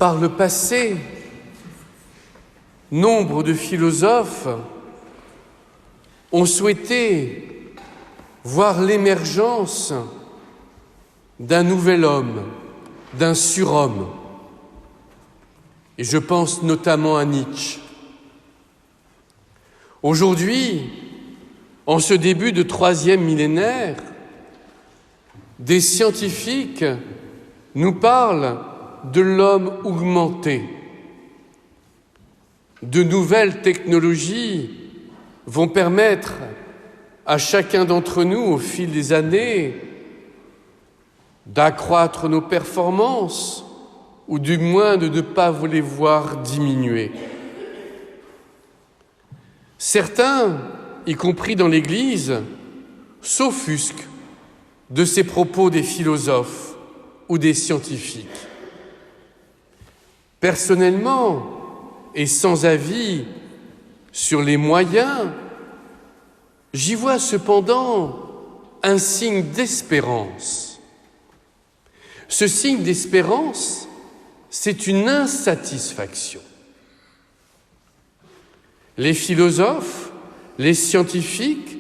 Par le passé, nombre de philosophes ont souhaité voir l'émergence d'un nouvel homme, d'un surhomme. Et je pense notamment à Nietzsche. Aujourd'hui, en ce début de 3e millénaire, des scientifiques nous parlent de l'homme augmenté. De nouvelles technologies vont permettre à chacun d'entre nous, au fil des années, d'accroître nos performances, ou du moins de ne pas les voir diminuer. Certains, y compris dans l'Église, s'offusquent de ces propos des philosophes ou des scientifiques. Personnellement, et sans avis sur les moyens, j'y vois cependant un signe d'espérance. Ce signe d'espérance, c'est une insatisfaction. Les philosophes, les scientifiques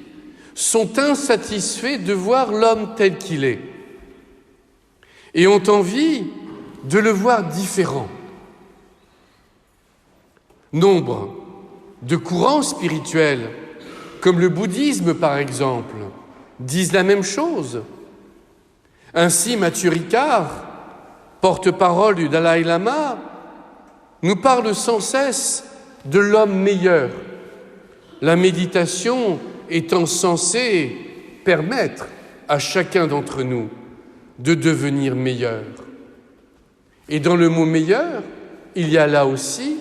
sont insatisfaits de voir l'homme tel qu'il est et ont envie de le voir différent. Nombre de courants spirituels, comme le bouddhisme par exemple, disent la même chose. Ainsi, Matthieu Ricard, porte-parole du Dalai Lama, nous parle sans cesse de l'homme meilleur, la méditation étant censée permettre à chacun d'entre nous de devenir meilleur. Et dans le mot « meilleur », il y a là aussi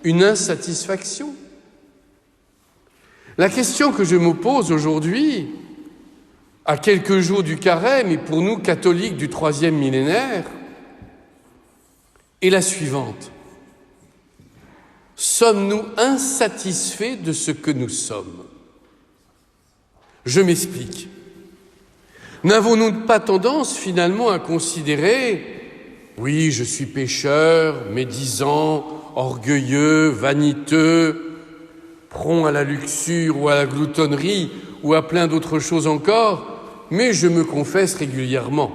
une insatisfaction. La question que je me pose aujourd'hui, à quelques jours du carême et pour nous catholiques du 3e millénaire, est la suivante. Sommes-nous insatisfaits de ce que nous sommes ? Je m'explique. N'avons-nous pas tendance finalement à considérer « oui, je suis pécheur, médisant, orgueilleux, vaniteux, prompt à la luxure ou à la gloutonnerie ou à plein d'autres choses encore, mais je me confesse régulièrement.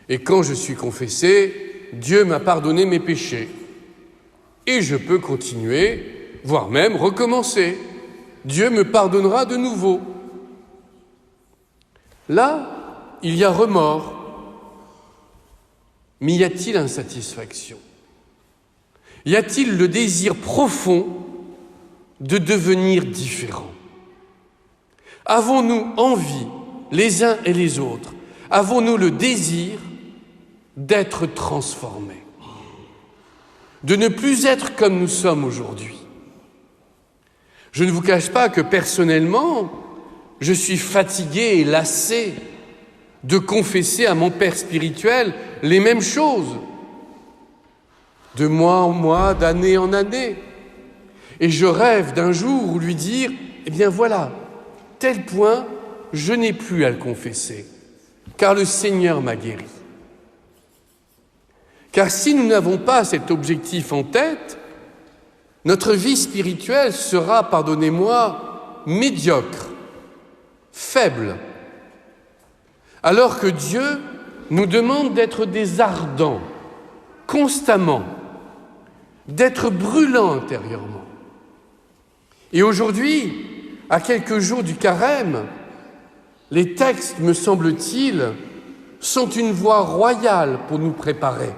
Et quand je suis confessé, Dieu m'a pardonné mes péchés. Et je peux continuer, voire même recommencer. Dieu me pardonnera de nouveau. » Là, il y a remords. Mais y a-t-il insatisfaction ? Y a-t-il le désir profond de devenir différent ? Avons-nous envie, les uns et les autres, avons-nous le désir d'être transformés, de ne plus être comme nous sommes aujourd'hui ? Je ne vous cache pas que personnellement, je suis fatigué et lassé de confesser à mon père spirituel les mêmes choses, de mois en mois, d'année en année. Et je rêve d'un jour où lui dire « Eh bien voilà, tel point, je n'ai plus à le confesser, car le Seigneur m'a guéri. » Car si nous n'avons pas cet objectif en tête, notre vie spirituelle sera, pardonnez-moi, médiocre, faible, alors que Dieu nous demande d'être des ardents, constamment, d'être brûlants intérieurement. Et aujourd'hui, à quelques jours du carême, les textes, me semble-t-il, sont une voie royale pour nous préparer.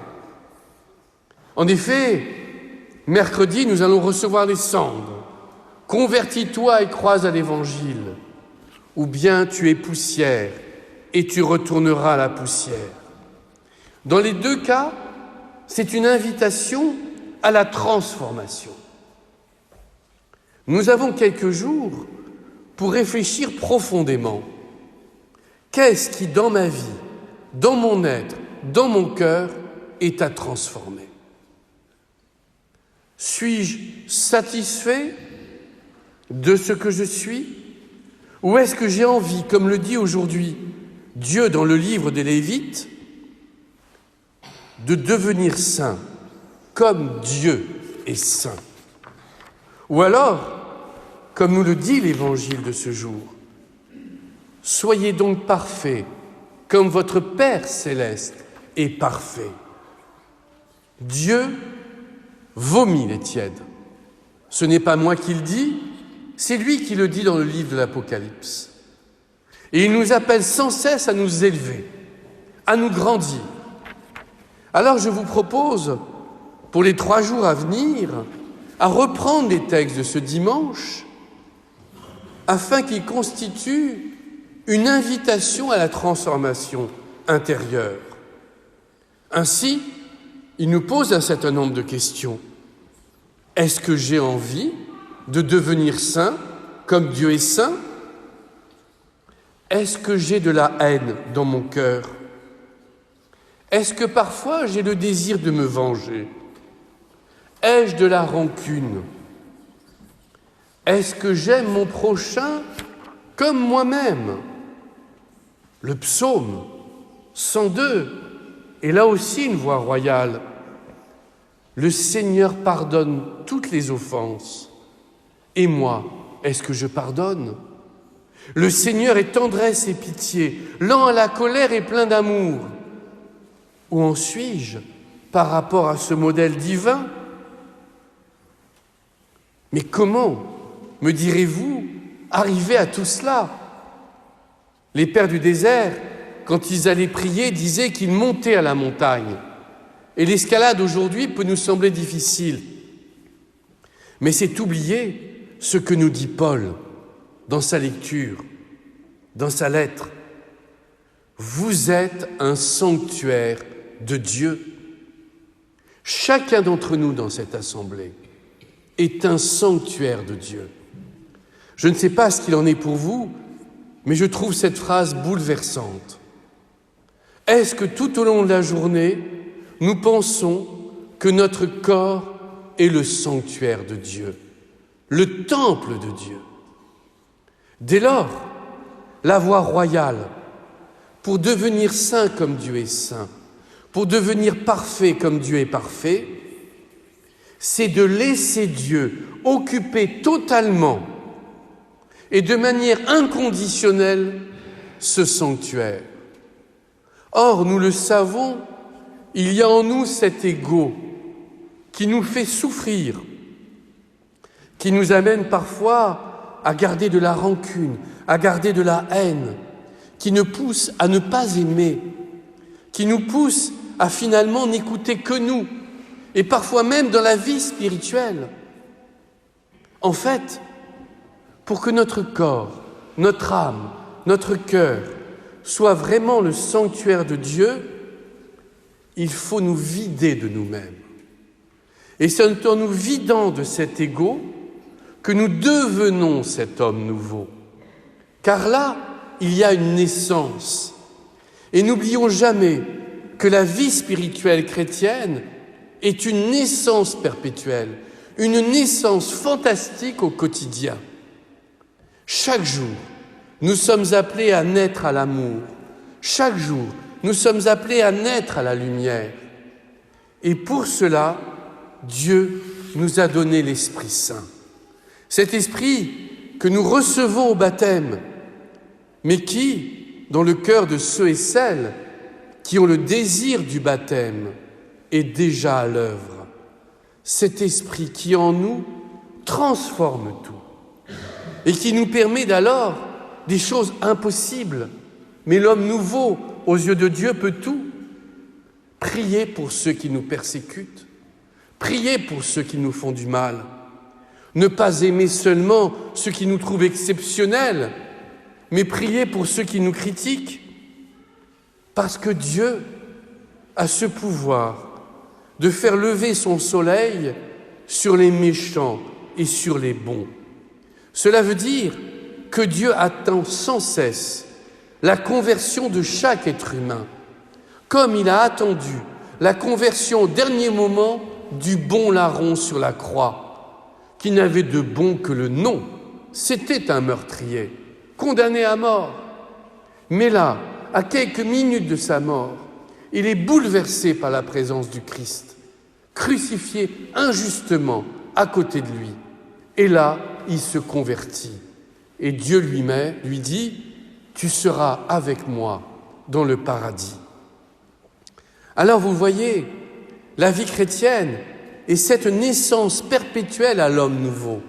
En effet, mercredi, nous allons recevoir les cendres. Convertis-toi et crois à l'Évangile, ou bien tu es poussière et tu retourneras à la poussière. Dans les deux cas, c'est une invitation à la transformation. Nous avons quelques jours pour réfléchir profondément. Qu'est-ce qui, dans ma vie, dans mon être, dans mon cœur, est à transformer ? Suis-je satisfait de ce que je suis ? Ou est-ce que j'ai envie, comme le dit aujourd'hui Dieu dans le livre des Lévites, de devenir saint, comme Dieu est saint. Ou alors, comme nous le dit l'Évangile de ce jour, soyez donc parfaits, comme votre Père céleste est parfait. Dieu vomit les tièdes. Ce n'est pas moi qui le dis, c'est lui qui le dit dans le livre de l'Apocalypse. Et il nous appelle sans cesse à nous élever, à nous grandir. Alors je vous propose, pour les 3 jours à venir, à reprendre les textes de ce dimanche, afin qu'ils constituent une invitation à la transformation intérieure. Ainsi, il nous pose un certain nombre de questions. Est-ce que j'ai envie de devenir saint comme Dieu est saint? Est-ce que j'ai de la haine dans mon cœur? Est-ce que parfois j'ai le désir de me venger? Ai-je de la rancune? Est-ce que j'aime mon prochain comme moi-même? Le psaume 102 est là aussi une voix royale. Le Seigneur pardonne toutes les offenses. Et moi, est-ce que je pardonne? Le Seigneur est tendresse et pitié, lent à la colère et plein d'amour. Où en suis-je par rapport à ce modèle divin? Mais comment, me direz-vous, arriver à tout cela? Les pères du désert, quand ils allaient prier, disaient qu'ils montaient à la montagne. Et l'escalade aujourd'hui peut nous sembler difficile. Mais c'est oublier ce que nous dit Paul dans sa lecture, dans sa lettre. Vous êtes un sanctuaire de Dieu. Chacun d'entre nous dans cette assemblée est un sanctuaire de Dieu. Je ne sais pas ce qu'il en est pour vous, mais je trouve cette phrase bouleversante. Est-ce que tout au long de la journée, nous pensons que notre corps est le sanctuaire de Dieu, le temple de Dieu? Dès lors, la voie royale, pour devenir saint comme Dieu est saint, pour devenir parfait comme Dieu est parfait, c'est de laisser Dieu occuper totalement et de manière inconditionnelle ce sanctuaire. Or, nous le savons, il y a en nous cet ego qui nous fait souffrir, qui nous amène parfois à garder de la rancune, à garder de la haine, qui nous pousse à ne pas aimer, qui nous pousse à finalement n'écouter que nous, et parfois même dans la vie spirituelle. En fait, pour que notre corps, notre âme, notre cœur soit vraiment le sanctuaire de Dieu, il faut nous vider de nous-mêmes. Et c'est en nous vidant de cet ego que nous devenons cet homme nouveau. Car là, il y a une naissance. Et n'oublions jamais que la vie spirituelle chrétienne est une naissance perpétuelle, une naissance fantastique au quotidien. Chaque jour, nous sommes appelés à naître à l'amour. Chaque jour, nous sommes appelés à naître à la lumière. Et pour cela, Dieu nous a donné l'Esprit Saint. Cet Esprit que nous recevons au baptême, mais qui, dans le cœur de ceux et celles qui ont le désir du baptême, est déjà à l'œuvre. Cet Esprit qui en nous transforme tout et qui nous permet d'alors des choses impossibles. Mais l'homme nouveau, aux yeux de Dieu, peut tout. Prier pour ceux qui nous persécutent, prier pour ceux qui nous font du mal, ne pas aimer seulement ceux qui nous trouvent exceptionnels, mais prier pour ceux qui nous critiquent, parce que Dieu a ce pouvoir de faire lever son soleil sur les méchants et sur les bons. Cela veut dire que Dieu attend sans cesse la conversion de chaque être humain, comme il a attendu la conversion au dernier moment du bon larron sur la croix, qui n'avait de bon que le nom. C'était un meurtrier, condamné à mort. Mais là, à quelques minutes de sa mort, il est bouleversé par la présence du Christ, crucifié injustement à côté de lui. Et là, il se convertit. Et Dieu lui dit, « Tu seras avec moi dans le paradis. » Alors vous voyez, la vie chrétienne est cette naissance perpétuelle à l'homme nouveau.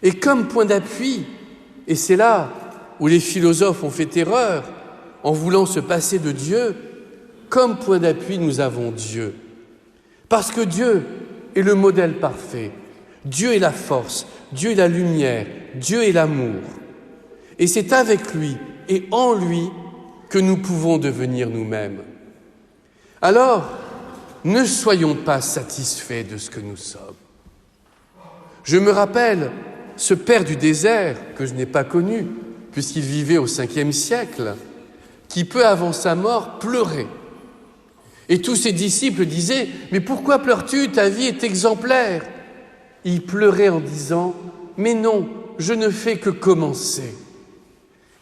Et comme point d'appui, et c'est là où les philosophes ont fait erreur en voulant se passer de Dieu, comme point d'appui nous avons Dieu. Parce que Dieu est le modèle parfait, Dieu est la force, Dieu est la lumière, Dieu est l'amour. Et c'est avec lui et en lui que nous pouvons devenir nous-mêmes. Alors, ne soyons pas satisfaits de ce que nous sommes. Je me rappelle ce père du désert, que je n'ai pas connu, puisqu'il vivait au 5e siècle, qui peu avant sa mort pleurait. Et tous ses disciples disaient « Mais pourquoi pleures-tu? Ta vie est exemplaire !» Il pleurait en disant « Mais non, je ne fais que commencer. »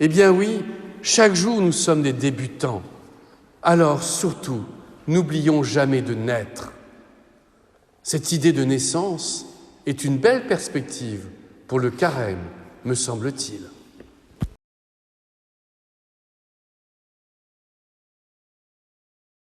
Eh bien oui, chaque jour nous sommes des débutants. Alors surtout, n'oublions jamais de naître. Cette idée de naissance est une belle perspective pour le carême, me semble-t-il.